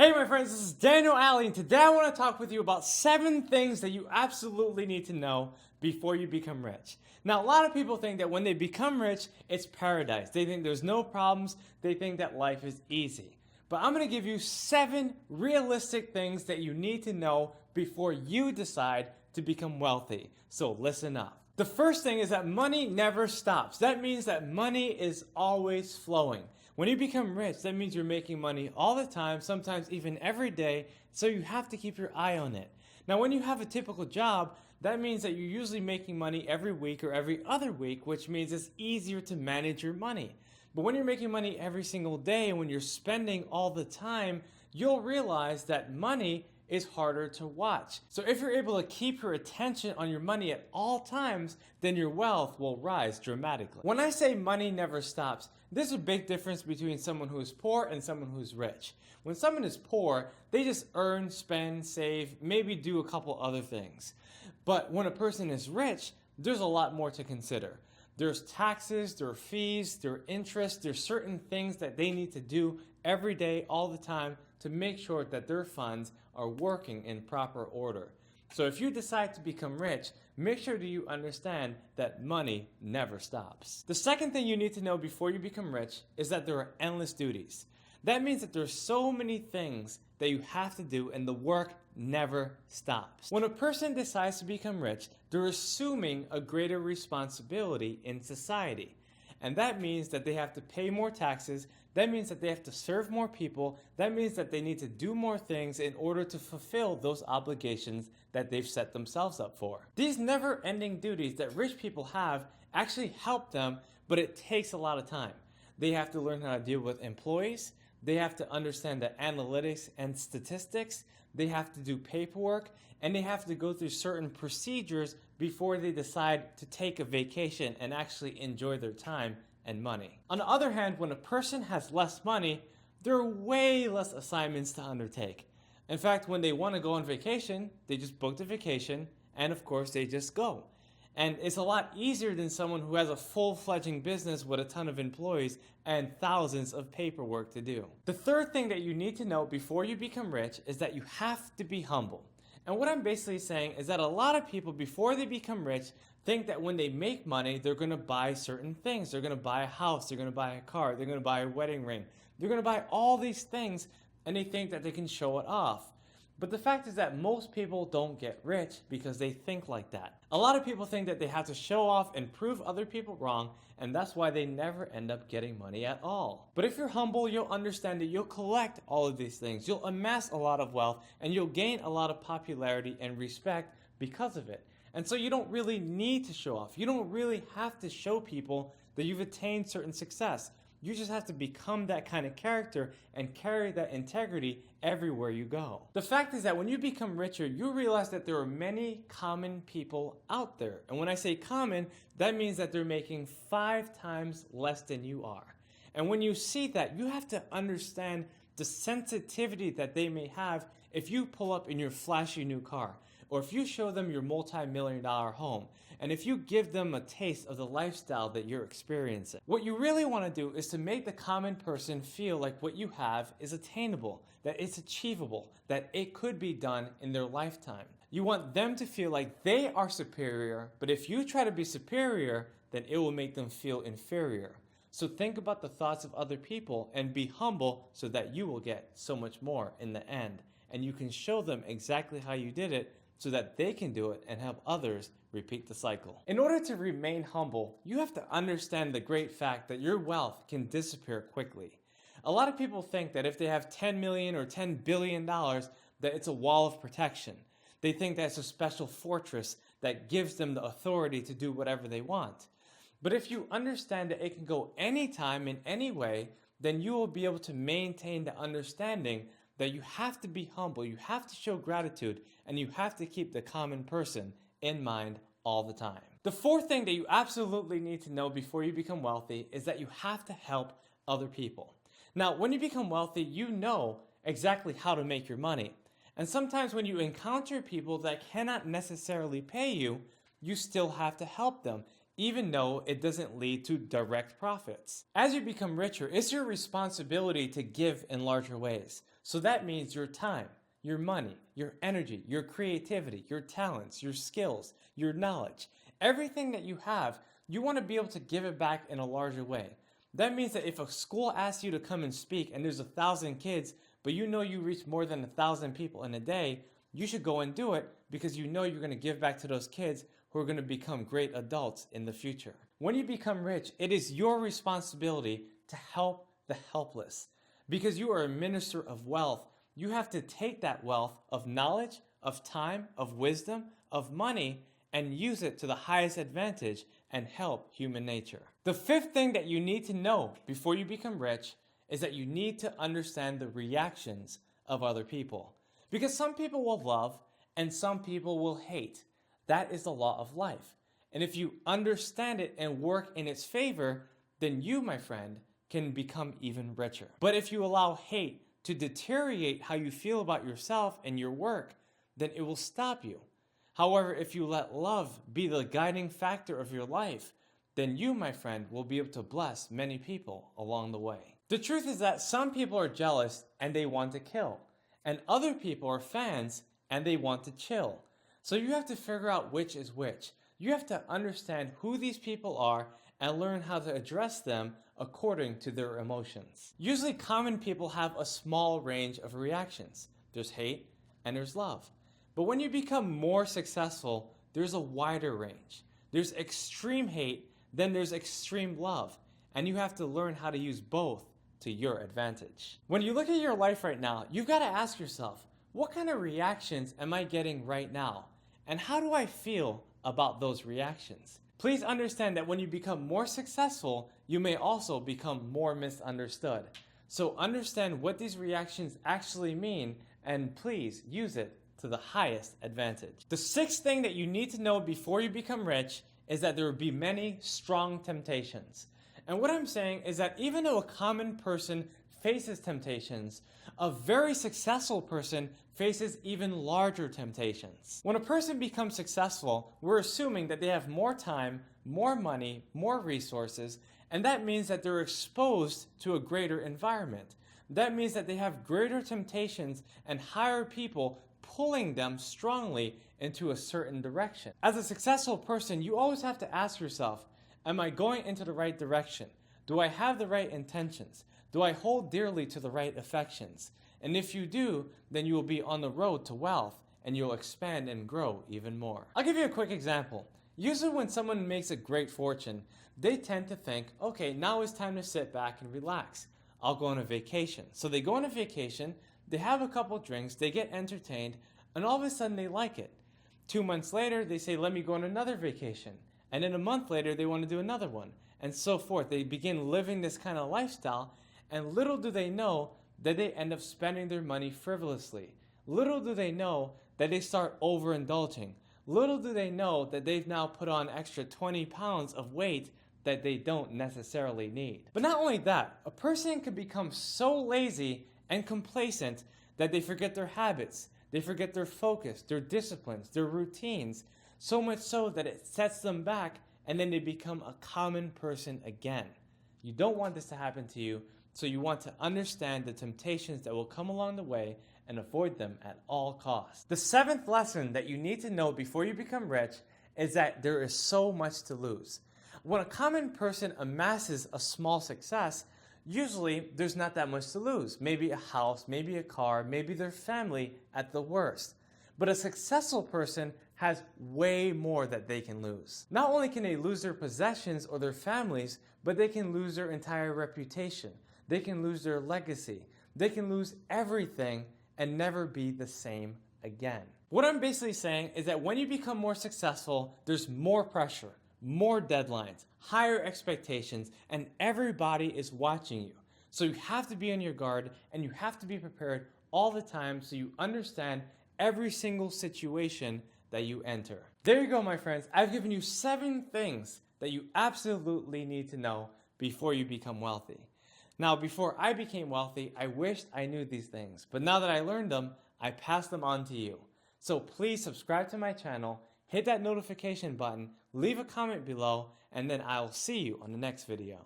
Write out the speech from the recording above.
Hey my friends, this is Daniel Aldie, and today I want to talk with you about 7 things that you absolutely need to know before you become rich. Now, a lot of people think that when they become rich, it's paradise. They think there's no problems. They think that life is easy. But I'm going to give you 7 realistic things that you need to know before you decide to become wealthy. So listen up. The first thing is that money never stops. That means that money is always flowing. When you become rich, that means you're making money all the time, sometimes even every day, so you have to keep your eye on it. Now, when you have a typical job, that means that you're usually making money every week or every other week, which means it's easier to manage your money. But when you're making money every single day and when you're spending all the time, you'll realize that money is harder to watch. So if you're able to keep your attention on your money at all times, then your wealth will rise dramatically. When I say money never stops, there's a big difference between someone who is poor and someone who's rich. When someone is poor, they just earn, spend, save, maybe do a couple other things. But when a person is rich, there's a lot more to consider. There's taxes, there are fees, there are interest, there's certain things that they need to do every day, all the time, to make sure that their funds are working in proper order. So if you decide to become rich, make sure that you understand that money never stops. The second thing you need to know before you become rich is that there are endless duties. That means that there's so many things that you have to do and the work never stops. When a person decides to become rich, they're assuming a greater responsibility in society. And that means that they have to pay more taxes. That means that they have to serve more people. That means that they need to do more things in order to fulfill those obligations that they've set themselves up for. These never-ending duties that rich people have actually help them, but it takes a lot of time. They have to learn how to deal with employees. They have to understand the analytics and statistics. They have to do paperwork, and they have to go through certain procedures before they decide to take a vacation and actually enjoy their time and money. On the other hand, when a person has less money, there are way less assignments to undertake. In fact, when they want to go on vacation, they just book the vacation, and of course they just go. And it's a lot easier than someone who has a full-fledged business with a ton of employees and thousands of paperwork to do. The third thing that you need to know before you become rich is that you have to be humble. And what I'm basically saying is that a lot of people, before they become rich, think that when they make money, they're going to buy certain things. They're going to buy a house, they're going to buy a car, they're going to buy a wedding ring. They're going to buy all these things, and they think that they can show it off. But the fact is that most people don't get rich because they think like that. A lot of people think that they have to show off and prove other people wrong, and that's why they never end up getting money at all. But if you're humble, you'll understand that you'll collect all of these things. You'll amass a lot of wealth, and you'll gain a lot of popularity and respect because of it. And so you don't really need to show off. You don't really have to show people that you've attained certain success. You just have to become that kind of character and carry that integrity everywhere you go. The fact is that when you become richer, you realize that there are many common people out there. And when I say common, that means that they're making 5 times less than you are. And when you see that, you have to understand the sensitivity that they may have if you pull up in your flashy new car, or if you show them your multi-million-dollar home, and if you give them a taste of the lifestyle that you're experiencing. What you really want to do is to make the common person feel like what you have is attainable, that it's achievable, that it could be done in their lifetime. You want them to feel like they are superior, but if you try to be superior, then it will make them feel inferior. So think about the thoughts of other people and be humble so that you will get so much more in the end. And you can show them exactly how you did it so that they can do it and help others repeat the cycle. In order to remain humble, you have to understand the great fact that your wealth can disappear quickly. A lot of people think that if they have $10 million or $10 billion, that it's a wall of protection. They think that's a special fortress that gives them the authority to do whatever they want. But if you understand that it can go anytime in any way, then you will be able to maintain the understanding that you have to be humble, you have to show gratitude, and you have to keep the common person in mind all the time. The fourth thing that you absolutely need to know before you become wealthy is that you have to help other people. Now, when you become wealthy, you know exactly how to make your money. And sometimes when you encounter people that cannot necessarily pay you, you still have to help them even though it doesn't lead to direct profits. As you become richer, it's your responsibility to give in larger ways. So that means your time, your money, your energy, your creativity, your talents, your skills, your knowledge, everything that you have, you want to be able to give it back in a larger way. That means that if a school asks you to come and speak and there's 1,000 kids, but you know you reach more than 1,000 people in a day, you should go and do it because you know you're going to give back to those kids who are going to become great adults in the future. When you become rich, it is your responsibility to help the helpless. Because you are a minister of wealth, you have to take that wealth of knowledge, of time, of wisdom, of money, and use it to the highest advantage and help human nature. The fifth thing that you need to know before you become rich is that you need to understand the reactions of other people. Because some people will love and some people will hate. That is the law of life. And if you understand it and work in its favor, then you, my friend, can become even richer. But if you allow hate to deteriorate how you feel about yourself and your work, then it will stop you. However, if you let love be the guiding factor of your life, then you, my friend, will be able to bless many people along the way. The truth is that some people are jealous and they want to kill, and other people are fans and they want to chill. So you have to figure out which is which. You have to understand who these people are and learn how to address them according to their emotions. Usually common people have a small range of reactions. There's hate and there's love. But when you become more successful, there's a wider range. There's extreme hate, then there's extreme love. And you have to learn how to use both to your advantage. When you look at your life right now, you've got to ask yourself, what kind of reactions am I getting right now? And how do I feel about those reactions? Please understand that when you become more successful, you may also become more misunderstood. So understand what these reactions actually mean, and please use it to the highest advantage. The sixth thing that you need to know before you become rich is that there will be many strong temptations. And what I'm saying is that even though a common person faces temptations, a very successful person faces even larger temptations. When a person becomes successful, we're assuming that they have more time, more money, more resources, and that means that they're exposed to a greater environment. That means that they have greater temptations and higher people pulling them strongly into a certain direction. As a successful person, you always have to ask yourself, am I going into the right direction? Do I have the right intentions? Do I hold dearly to the right affections? And if you do, then you will be on the road to wealth and you'll expand and grow even more. I'll give you a quick example. Usually when someone makes a great fortune, they tend to think, okay, now it's time to sit back and relax. I'll go on a vacation. So they go on a vacation, they have a couple drinks, they get entertained, and all of a sudden they like it. 2 months later, they say, let me go on another vacation. And then a month later, they want to do another one, and so forth. They begin living this kind of lifestyle, and little do they know that they end up spending their money frivolously. Little do they know that they start overindulging. Little do they know that they've now put on extra 20 pounds of weight that they don't necessarily need. But not only that, a person can become so lazy and complacent that they forget their habits, they forget their focus, their disciplines, their routines, so much so that it sets them back and then they become a common person again. You don't want this to happen to you, so you want to understand the temptations that will come along the way and avoid them at all costs. The seventh lesson that you need to know before you become rich is that there is so much to lose. When a common person amasses a small success, usually there's not that much to lose. Maybe a house, maybe a car, maybe their family at the worst. But a successful person has way more that they can lose. Not only can they lose their possessions or their families, but they can lose their entire reputation. They can lose their legacy. They can lose everything and never be the same again. What I'm basically saying is that when you become more successful, there's more pressure, more deadlines, higher expectations, and everybody is watching you. So you have to be on your guard and you have to be prepared all the time so you understand every single situation that you enter. There you go, my friends. I've given you 7 things that you absolutely need to know before you become wealthy. Now, before I became wealthy, I wished I knew these things, but now that I learned them, I pass them on to you. So please subscribe to my channel, hit that notification button, leave a comment below, and then I'll see you on the next video.